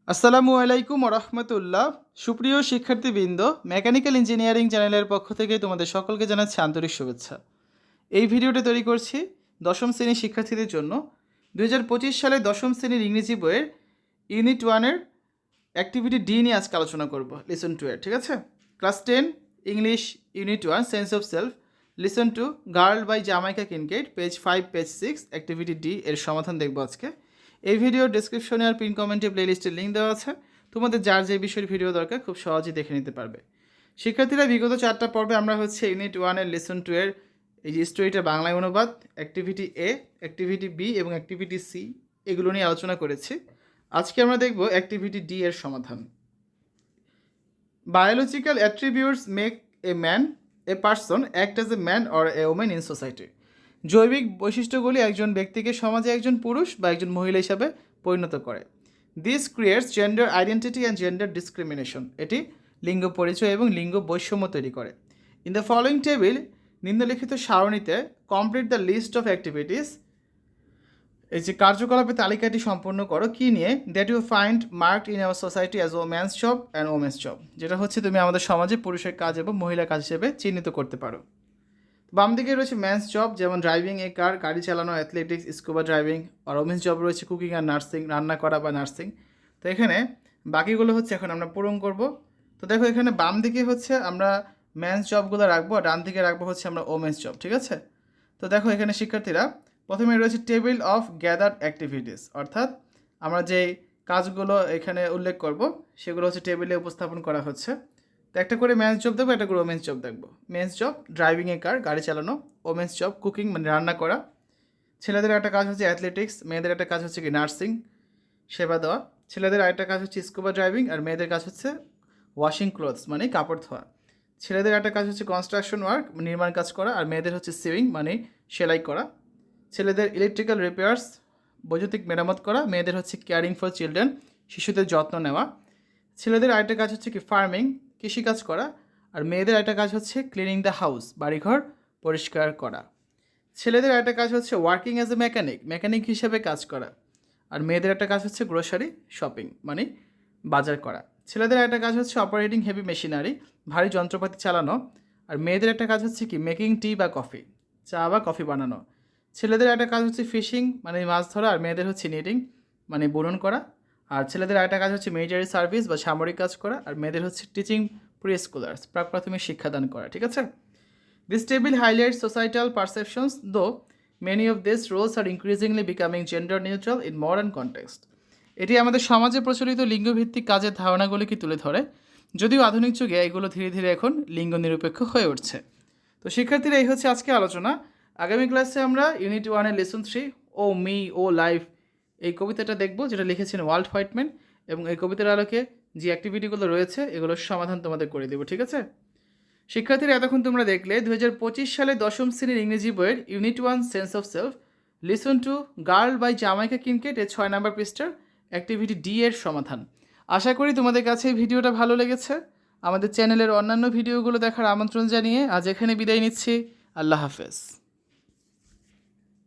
আসসালামু আলাইকুম রহমতুল্লাহ। সুপ্রিয় শিক্ষার্থীবৃন্দ, মেকানিক্যাল ইঞ্জিনিয়ারিং চ্যানেলের পক্ষ থেকে তোমাদের সকলকে জানাচ্ছি আন্তরিক শুভেচ্ছা। এই ভিডিওটি তৈরি করছি দশম শ্রেণীর শিক্ষার্থীদের জন্য। 2025 সালে দশম শ্রেণীর ইংরেজি বইয়ের ইউনিট 1-এর অ্যাক্টিভিটি ডি নিয়ে আজকে আলোচনা করব। লিসন টু এর, ঠিক আছে? Class 10 English unit 1 sense of self, listen to girl by Jamaica Kincaid, page 5 page 6 activity D এর সমাধান দেখব আজকে। এই ভিডিওর ডেসক্রিপশনে আর পিন কমেন্টে প্লেলিস্টের লিঙ্ক দেওয়া আছে, তোমাদের যার যে বিষয়ের ভিডিও দরকার খুব সহজেই দেখে নিতে পারবে। শিক্ষার্থীরা, বিগত 4টা পর্বে আমরা ইউনিট 1-এর লিসন টু এর এই যে স্টোরিটা বাংলায় অনুবাদ, অ্যাক্টিভিটি এ, অ্যাক্টিভিটি বি এবং অ্যাক্টিভিটি সি এগুলো নিয়ে আলোচনা করেছি। আজকে আমরা দেখব অ্যাক্টিভিটি ডি এর সমাধান। Biological attributes make a man a person act as a man or a women in society. জৈবিক বৈশিষ্ট্যগুলি একজন ব্যক্তিকে সমাজে একজন পুরুষ বা একজন মহিলা হিসাবে পরিণত করে। This creates gender identity and gender discrimination. এটি লিঙ্গ পরিচয় এবং লিঙ্গ বৈষম্য তৈরি করে। ইন দ্য ফলোয়িং টেবিল, নিম্নলিখিত সারণীতে complete the list of activities, এই যে কার্যকলাপের তালিকাটি সম্পূর্ণ করো কি নিয়ে, that you find marked in our society as woman's job and women's job, যেটা তুমি আমাদের সমাজে পুরুষের কাজ এবং মহিলার কাজ হিসেবে চিহ্নিত করতে পারো। বাম দিকে রয়েছে ম্যানস জব, যেমন ড্রাইভিং এ কার, গাড়ি চালানো, অ্যাথলেটিক্স, স্কুবা ড্রাইভিং। আর ওমেন্স জব রয়েছে কুকিং আর নার্সিং, রান্না করা বা নার্সিং। তো এখানে বাকিগুলো এখন আমরা পূরণ করব। তো দেখো, এখানে বাম দিকে আমরা ম্যানস জবগুলো রাখবো, আর ডান দিকে রাখবো আমরা ওমেন্স জব, ঠিক আছে? তো দেখো, এখানে শিক্ষার্থীরা প্রথমে রয়েছে টেবিল অফ গ্যাদার্ড অ্যাক্টিভিটিস, অর্থাৎ আমরা যে কাজগুলো এখানে উল্লেখ করব সেগুলো টেবিলে উপস্থাপন করা হচ্ছে। তো একটা করে মেন্স জব দেখবো, একটা করে ওমেন্স জব দেখবো। মেন্স জব ড্রাইভিং এ কার, গাড়ি চালানো। ওমেন্স জব কুকিং, মানে রান্না করা। ছেলেদের একটা কাজ অ্যাথলেটিক্স, মেয়েদের একটা কাজ কি নার্সিং, সেবা দেওয়া। ছেলেদের আরেকটা কাজ স্কুবা ড্রাইভিং, আর মেয়েদের কাজ ওয়াশিং ক্লোথস, মানে কাপড় ধোয়া। ছেলেদের একটা কাজ কনস্ট্রাকশন ওয়ার্ক, নির্মাণ কাজ করা, আর মেয়েদের সিউইং, মানে সেলাই করা। ছেলেদের ইলেকট্রিক্যাল রিপেয়ার্স, বৈদ্যুতিক মেরামত করা। মেয়েদের কেয়ারিং ফর চিলড্রেন, শিশুদের যত্ন নেওয়া। ছেলেদের আরেকটা কাজ কি ফার্মিং, কৃষিকাজ করা। আর মেয়েদের আরেকটা কাজ ক্লিনিং দ্য হাউস, বাড়িঘর পরিষ্কার করা। ছেলেদের আরেকটা কাজ working as a mechanic, mechanic হিসেবে কাজ করা। আর মেয়েদের একটা কাজ গ্রোসারি শপিং, মানে বাজার করা। ছেলেদের একটা কাজ অপারেটিং হেভি মেশিনারি, ভারী যন্ত্রপাতি চালানো। আর মেয়েদের একটা কাজ কি মেকিং টি বা কফি, চা বা কফি বানানো। ছেলেদের একটা কাজ ফিশিং, মানে মাছ ধরা। আর মেয়েদের নিটিং, মানে বুনন করা। আর ছেলেদের একটা কাজ মিলিটারি সার্ভিস বা সামরিক কাজ করা। আর মেয়েদের টিচিং প্রি স্কুলার্স, প্রাক প্রাথমিক শিক্ষাদান করা, ঠিক আছে? This table highlights societal perceptions, though many of this roles are increasingly becoming gender neutral in modern context. এটি আমাদের সমাজে প্রচলিত লিঙ্গভিত্তিক কাজের ধারণাগুলিকে তুলে ধরে, যদিও আধুনিক যুগে এগুলো ধীরে ধীরে এখন লিঙ্গ নিরপেক্ষ হয়ে উঠছে। তো শিক্ষার্থীরা, এই আজকে আলোচনা। আগামী ক্লাসে আমরা ইউনিট 1-এর লেসন 3 ও মি ও লাইফ এই কবিতাটা দেখব, যেটা লিখেছেন ওয়াল্ট হোয়াইটম্যান। এবং এই কবিতার আলোকে যে অ্যাক্টিভিটিগুলো রয়েছে এগুলোর সমাধান তোমাদের করে দেবো, ঠিক আছে? শিক্ষার্থীরা, এতক্ষণ তোমরা দেখলে 2025 সালে দশম শ্রেণীর ইংরেজি বইয়ের unit 1 sense of self, listen to girl by Jamaica Kincaid এর 6 নম্বর পৃষ্ঠার অ্যাক্টিভিটি ডি এর সমাধান। আশা করি তোমাদের কাছে এই ভিডিওটা ভালো লেগেছে। আমাদের চ্যানেলের অন্যান্য ভিডিওগুলো দেখার আমন্ত্রণ জানিয়ে আজ এখানে বিদায় নিচ্ছি। আল্লাহ হাফেজ।